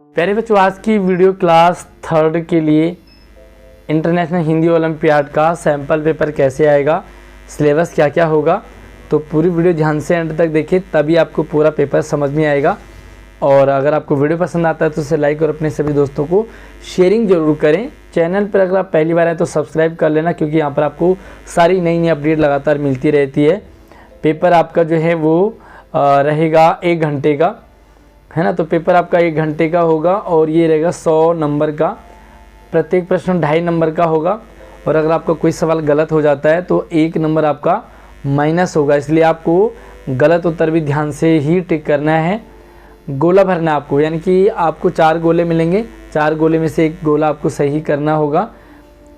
प्यारे बच्चों, आज की वीडियो क्लास 3rd के लिए इंटरनेशनल हिंदी ओलंपियाड का सैम्पल पेपर कैसे आएगा, सिलेबस क्या क्या होगा, तो पूरी वीडियो ध्यान से एंड तक देखिए, तभी आपको पूरा पेपर समझ में आएगा। और अगर आपको वीडियो पसंद आता है तो उसे लाइक और अपने सभी दोस्तों को शेयरिंग जरूर करें। चैनल पर अगर आप पहली बार आए तो सब्सक्राइब कर लेना, क्योंकि यहाँ पर आपको सारी नई नई अपडेट लगातार मिलती रहती है। पेपर आपका जो है वो रहेगा 1 घंटे का, है ना। तो पेपर आपका 1 घंटे का होगा और ये रहेगा 100 नंबर का। प्रत्येक प्रश्न 2.5 नंबर का होगा। और अगर आपका कोई सवाल गलत हो जाता है तो 1 नंबर आपका माइनस होगा, इसलिए आपको गलत उत्तर भी ध्यान से ही टिक करना है। गोला भरना है आपको, यानी कि आपको 4 गोले मिलेंगे, 4 गोले में से 1 गोला आपको सही करना होगा।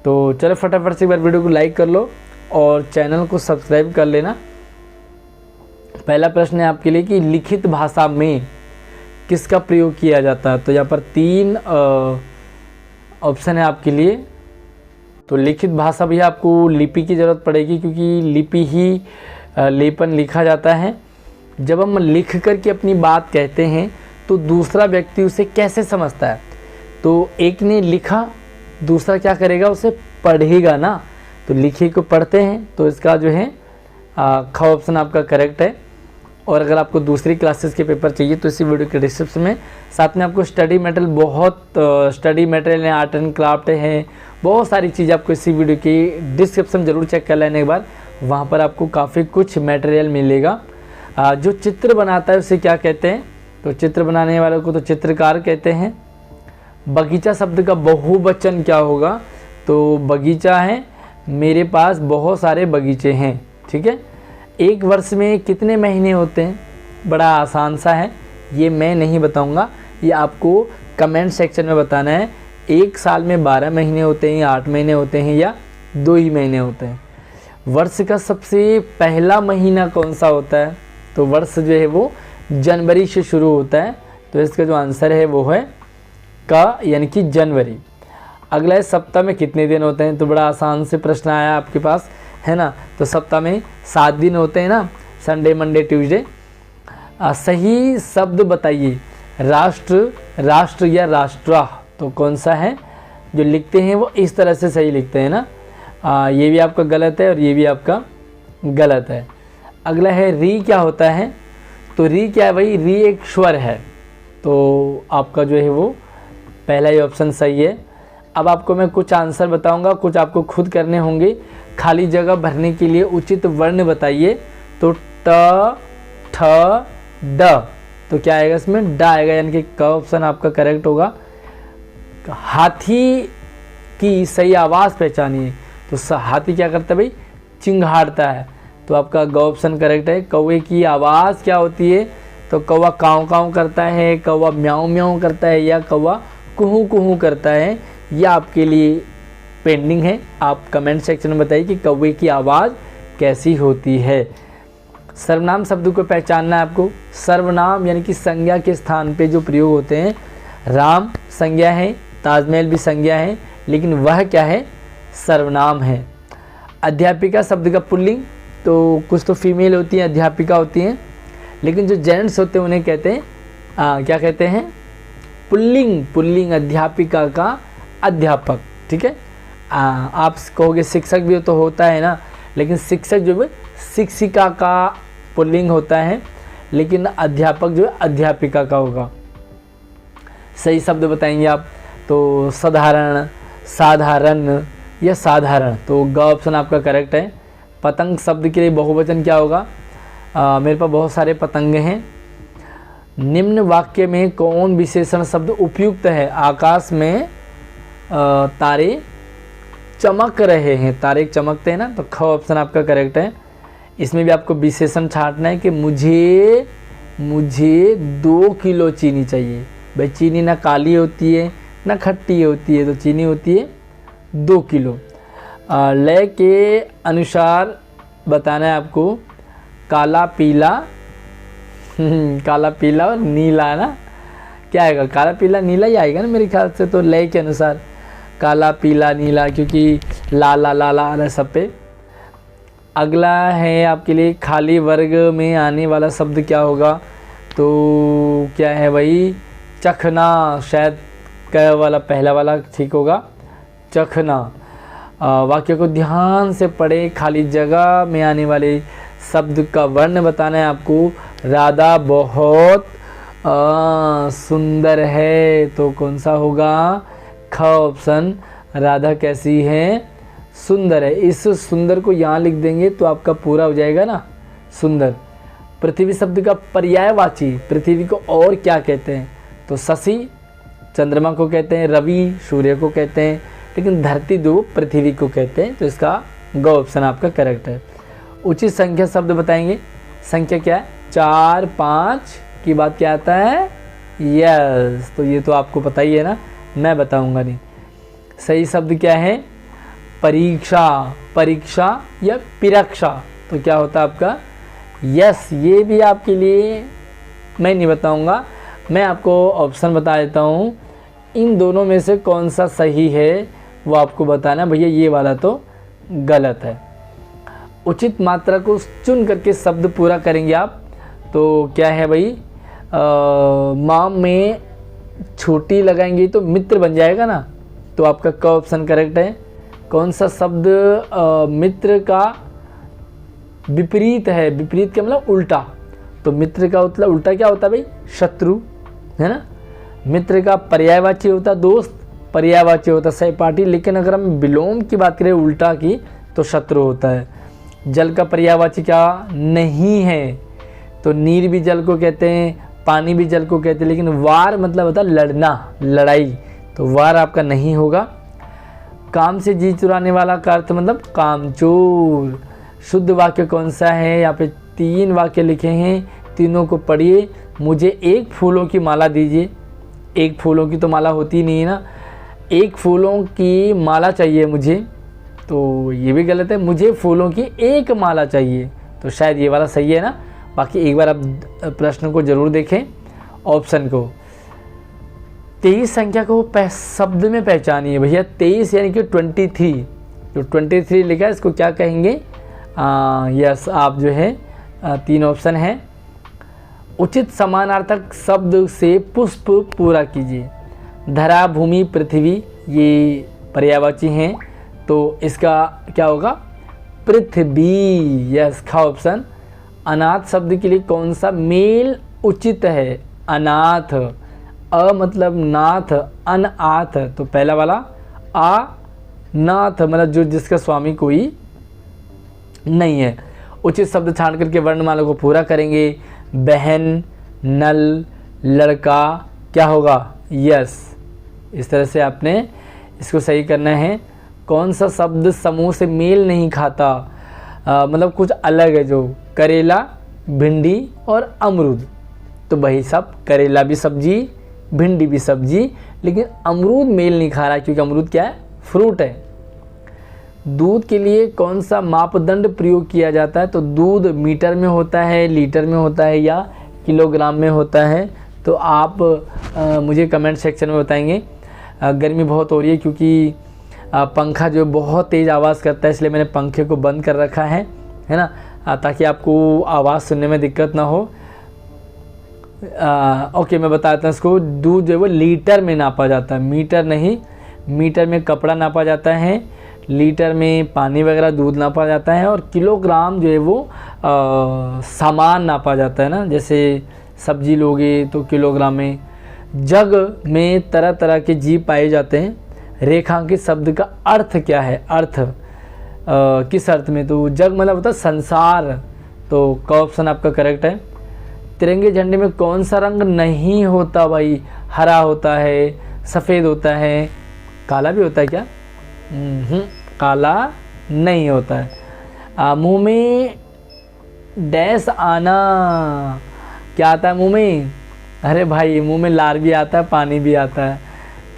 तो चलो फटाफट से एक बार वीडियो को लाइक कर लो और चैनल को सब्सक्राइब कर लेना। पहला प्रश्न है आपके लिए कि लिखित भाषा में किसका प्रयोग किया जाता है। तो यहाँ पर 3 ऑप्शन है आपके लिए। तो लिखित भाषा भी आपको लिपि की ज़रूरत पड़ेगी, क्योंकि लिपि ही लेपन लिखा जाता है। जब हम लिख कर के अपनी बात कहते हैं तो दूसरा व्यक्ति उसे कैसे समझता है। तो एक ने लिखा, दूसरा क्या करेगा, उसे पढ़ेगा ना। तो लिखे को पढ़ते हैं, तो इसका जो है ख ऑप्शन आपका करेक्ट है। और अगर आपको दूसरी क्लासेस के पेपर चाहिए तो इसी वीडियो के डिस्क्रिप्शन में साथ में आपको स्टडी मटेरियल, बहुत स्टडी मटेरियल है, आर्ट एंड क्राफ्ट है, बहुत सारी चीज़ आपको इसी वीडियो की डिस्क्रिप्शन जरूर चेक कर लेने के बाद वहाँ पर आपको काफ़ी कुछ मटेरियल मिलेगा। जो चित्र बनाता है उसे क्या कहते हैं। तो चित्र बनाने वालों को तो चित्रकार कहते हैं। बगीचा शब्द का बहुवचन क्या होगा। तो बगीचा है, मेरे पास बहुत सारे बगीचे हैं, ठीक है। एक वर्ष में कितने महीने होते हैं, बड़ा आसान सा है, ये मैं नहीं बताऊंगा, ये आपको कमेंट सेक्शन में बताना है। एक साल में 12 महीने होते हैं या 8 महीने होते हैं या 2 ही महीने होते हैं। वर्ष का सबसे पहला महीना कौन सा होता है। तो वर्ष जो है वो जनवरी से शुरू होता है, तो इसका जो आंसर है वो है का, यानी कि जनवरी। अगला है सप्ताह में कितने दिन होते हैं। तो बड़ा आसान से प्रश्न आया आपके पास, है ना। तो सप्ताह में 7 दिन होते हैं ना, संडे मंडे ट्यूसडे। सही शब्द बताइए, राष्ट्र, राष्ट्र या राष्ट्रा। तो कौन सा है। जो लिखते हैं वो इस तरह से सही लिखते हैं ना। ये भी आपका गलत है और ये भी आपका गलत है। अगला है री क्या होता है। तो री क्या है भाई, री एक स्वर है। तो आपका जो है वो पहला ही ऑप्शन सही है। अब आपको मैं कुछ आंसर बताऊंगा, कुछ आपको खुद करने होंगे। खाली जगह भरने के लिए उचित वर्ण बताइए। तो ट, ठ, ड। तो क्या आएगा इसमें, ड आएगा, यानी कि क ऑप्शन आपका करेक्ट होगा। हाथी की सही आवाज़ पहचानिए। तो हाथी क्या करता है भाई, चिंघाड़ता है। तो आपका ग ऑप्शन करेक्ट है। कौवे की आवाज़ क्या होती है। तो कौवा काँव काँव करता है, कौवा म्याऊं म्याऊं करता है, या कौवा कुहू कुहू करता है। यह आपके लिए पेंडिंग है। आप कमेंट सेक्शन में बताइए कि कौवे की आवाज़ कैसी होती है। सर्वनाम शब्द को पहचानना है आपको। सर्वनाम यानी कि संज्ञा के स्थान पे जो प्रयोग होते हैं। राम संज्ञा है, ताजमहल भी संज्ञा है, लेकिन वह क्या है, सर्वनाम है। अध्यापिका शब्द का पुल्लिंग। तो कुछ तो फीमेल होती हैं, अध्यापिका होती हैं, लेकिन जो जेंट्स होते हैं उन्हें कहते हैं क्या कहते हैं, पुल्लिंग। पुल्लिंग अध्यापिका का अध्यापक, ठीक है। आप कहोगे शिक्षक भी तो होता है ना, लेकिन शिक्षक जो है शिक्षिका का पुल्लिंग होता है, लेकिन अध्यापक जो है अध्यापिका का होगा। सही शब्द बताएंगे आप। तो साधारण, साधारण या साधारण। तो ग ऑप्शन आपका करेक्ट है। पतंग शब्द के लिए बहुवचन क्या होगा। मेरे पास बहुत सारे पतंगे हैं। निम्न वाक्य में कौन विशेषण शब्द उपयुक्त है। आकाश में तारे चमक रहे हैं, तारे चमकते हैं ना। तो ख ऑप्शन आपका करेक्ट है। इसमें भी आपको विशेषण छांटना है कि मुझे 2 किलो चीनी चाहिए। भाई चीनी ना काली होती है ना खट्टी होती है, तो चीनी होती है 2 किलो। लय के अनुसार बताना है आपको। काला पीला काला पीला और नीला ना, क्या आएगा, काला पीला नीला ही आएगा ना मेरे ख्याल से। तो लय के अनुसार काला पीला नीला, क्योंकि लाला लाला आला सब पे। अगला है आपके लिए खाली वर्ग में आने वाला शब्द क्या होगा। तो क्या है भाई, चखना, शायद क वाला पहला वाला ठीक होगा, चखना। वाक्य को ध्यान से पढ़े, खाली जगह में आने वाले शब्द का वर्ण बताना है आपको। राधा बहुत सुंदर है, तो कौन सा होगा? ख ऑप्शन। राधा कैसी है? सुंदर है। इस सुंदर को यहाँ लिख देंगे तो आपका पूरा हो जाएगा ना, सुंदर। पृथ्वी शब्द का पर्यायवाची पृथ्वी को और क्या कहते हैं? तो शशि चंद्रमा को कहते हैं, रवि सूर्य को कहते हैं, लेकिन धरती दो पृथ्वी को कहते हैं, तो इसका ग ऑप्शन आपका करेक्ट है। उचित संख्या शब्द बताएंगे। संख्या क्या है? 4 5 की बात क्या आता है? यस, तो ये तो आपको पता ही है ना, मैं बताऊंगा नहीं। सही शब्द क्या है? परीक्षा, परीक्षा या परीक्षा, तो क्या होता है आपका? यस, ये भी आपके लिए मैं नहीं बताऊंगा, मैं आपको ऑप्शन बता देता हूँ। इन दोनों में से कौन सा सही है वो आपको बताना, भैया ये वाला तो गलत है। उचित मात्रा को चुन करके शब्द पूरा करेंगे आप। तो क्या है भाई? माँ में छोटी लगाएंगे तो मित्र बन जाएगा ना, तो आपका क ऑप्शन करेक्ट है। कौन सा शब्द मित्र का विपरीत है? विपरीत का मतलब उल्टा, तो मित्र का मतलब उल्टा क्या होता है भाई? शत्रु, है ना। मित्र का पर्यायवाची होता दोस्त, पर्यायवाची होता सहपाठी, लेकिन अगर हम विलोम की बात करें उल्टा की, तो शत्रु होता है। जल का पर्यायवाची क्या नहीं है? तो नीर भी जल को कहते हैं, पानी भी जल को कहते हैं, लेकिन वार मतलब होता है लड़ना, लड़ाई, तो वार आपका नहीं होगा। काम से जी चुराने वाला का अर्थ मतलब कामचोर। शुद्ध वाक्य कौन सा है? यहाँ पे 3 वाक्य लिखे हैं, तीनों को पढ़िए। मुझे 1 फूलों की माला दीजिए। 1 फूलों की तो माला होती नहीं है ना, 1 फूलों की माला चाहिए मुझे, तो ये भी गलत है। मुझे फूलों की 1 माला चाहिए, तो शायद ये वाला सही है ना। बाकी एक बार आप प्रश्न को जरूर देखें, ऑप्शन को। 23 संख्या को शब्द में पहचानिए भैया। 23 यानी कि 23, जो 23 लिखा है इसको क्या कहेंगे? यस, आप जो है 3 ऑप्शन है। उचित समानार्थक शब्द से पुष्प पूरा कीजिए। धरा, भूमि, पृथ्वी ये पर्यायवाची हैं, तो इसका क्या होगा? पृथ्वी। यस, ख ऑप्शन। अनाथ शब्द के लिए कौन सा मेल उचित है? अनाथ, अ मतलब नाथ, अनाथ, तो पहला वाला। आ नाथ मतलब जो जिसका स्वामी कोई नहीं है। उचित शब्द छांट करके वर्णमाला को पूरा करेंगे। बहन, नल, लड़का, क्या होगा? यस, इस तरह से आपने इसको सही करना है। कौन सा शब्द समूह से मेल नहीं खाता? मतलब कुछ अलग है, जो करेला, भिंडी और अमरूद, तो वही सब, करेला भी सब्जी, भिंडी भी सब्जी, लेकिन अमरूद मेल नहीं खा रहा, क्योंकि अमरूद क्या है? फ्रूट है। दूध के लिए कौन सा मापदंड प्रयोग किया जाता है? तो दूध मीटर में होता है, लीटर में होता है या किलोग्राम में होता है? तो आप मुझे कमेंट सेक्शन में बताएंगे। गर्मी बहुत हो रही है, क्योंकि पंखा जो बहुत तेज़ आवाज़ करता है, इसलिए मैंने पंखे को बंद कर रखा है ना, ताकि आपको आवाज़ सुनने में दिक्कत ना हो। ओके, मैं बताता हूँ इसको। दूध जो है वो लीटर में नापा जाता है, मीटर नहीं। मीटर में कपड़ा नापा जाता है, लीटर में पानी वगैरह दूध नापा जाता है, और किलोग्राम जो है वो सामान नापा जाता है ना, जैसे सब्जी लोगे तो किलोग्राम में। जग में तरह तरह के जीव पाए जाते हैं। रेखांकित शब्द का अर्थ क्या है? अर्थ किस अर्थ में? तो जग मतलब होता है संसार, तो क ऑप्शन आपका करेक्ट है। तिरंगे झंडे में कौन सा रंग नहीं होता भाई? हरा होता है, सफ़ेद होता है, काला भी होता है क्या? काला नहीं होता है। मुंह में डैश आना, क्या आता है मुंह में? अरे भाई, मुंह में लार भी आता है, पानी भी आता है,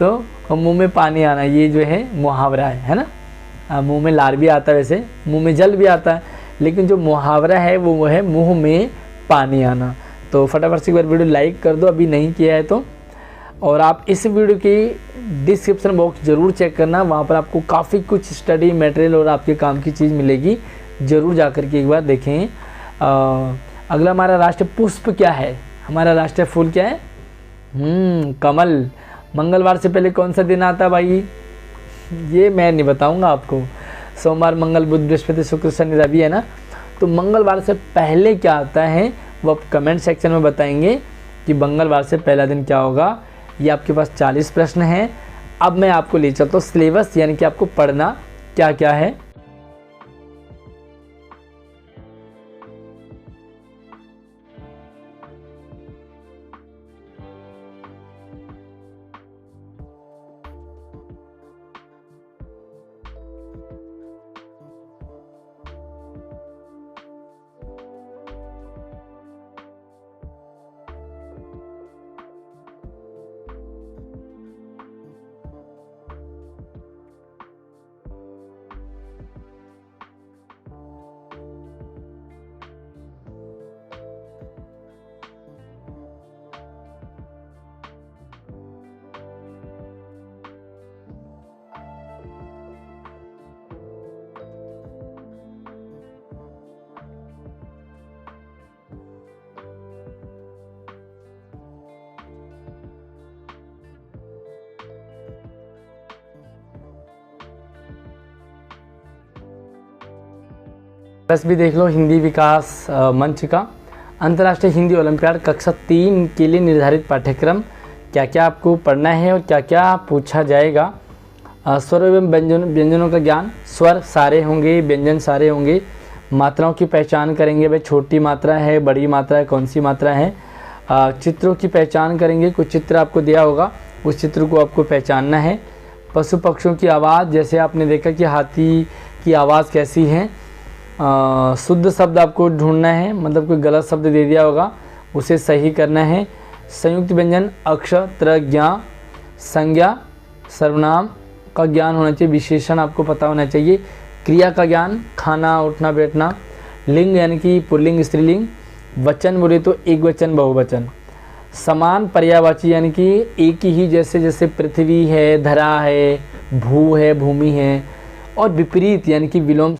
तो मुंह में पानी आना, ये जो है मुहावरा है ना। मुंह में लार भी आता है, वैसे मुंह में जल भी आता है, लेकिन जो मुहावरा है वो है मुंह में पानी आना। तो फटाफट से एक बार वीडियो लाइक कर दो अभी नहीं किया है तो, और आप इस वीडियो की डिस्क्रिप्शन बॉक्स ज़रूर चेक करना, वहाँ पर आपको काफ़ी कुछ स्टडी मटेरियल और आपके काम की चीज़ मिलेगी, ज़रूर जा कर के एक बार देखें। अगला हमारा राष्ट्रीय पुष्प क्या है? हमारा राष्ट्रीय फूल क्या है? कमल। मंगलवार से पहले कौन सा दिन आता है भाई? ये मैं नहीं बताऊंगा आपको। सोमवार, मंगल, बुध, बृहस्पति, शुक्र, शनि, रवि है ना। तो मंगलवार से पहले क्या आता है वो आप कमेंट सेक्शन में बताएंगे कि मंगलवार से पहला दिन क्या होगा। ये आपके पास 40 प्रश्न हैं। अब मैं आपको ले चलता हूँ सिलेबस, यानी कि आपको पढ़ना क्या क्या है। बस भी देख लो, हिंदी विकास मंच का अंतर्राष्ट्रीय हिंदी ओलंपियाड कक्षा 3 के लिए निर्धारित पाठ्यक्रम, क्या क्या आपको पढ़ना है और क्या क्या पूछा जाएगा। स्वर एवं व्यंजनों का ज्ञान, स्वर सारे होंगे, व्यंजन सारे होंगे। मात्राओं की पहचान करेंगे, भाई छोटी मात्रा है, बड़ी मात्रा है, कौन सी मात्रा है। चित्रों की पहचान करेंगे, कुछ चित्र आपको दिया होगा, उस चित्र को आपको पहचानना है। पशु पक्षियों की आवाज़, जैसे आपने देखा कि हाथी की आवाज़ कैसी है। शुद्ध शब्द आपको ढूंढना है, मतलब कोई गलत शब्द दे दिया होगा उसे सही करना है। संयुक्त व्यंजन, अक्षर, त्र, ज्ञा, संज्ञा, सर्वनाम का ज्ञान होना चाहिए, विशेषण आपको पता होना चाहिए। क्रिया का ज्ञान, खाना, उठना, बैठना। लिंग यानी कि पुल्लिंग, स्त्रीलिंग। वचन बोले तो एक वचन, बहुवचन। समान पर्यायवाची यानी कि एक ही, जैसे जैसे पृथ्वी है, धरा है, भू है, भूमि है। और विपरीत यानी कि विलोम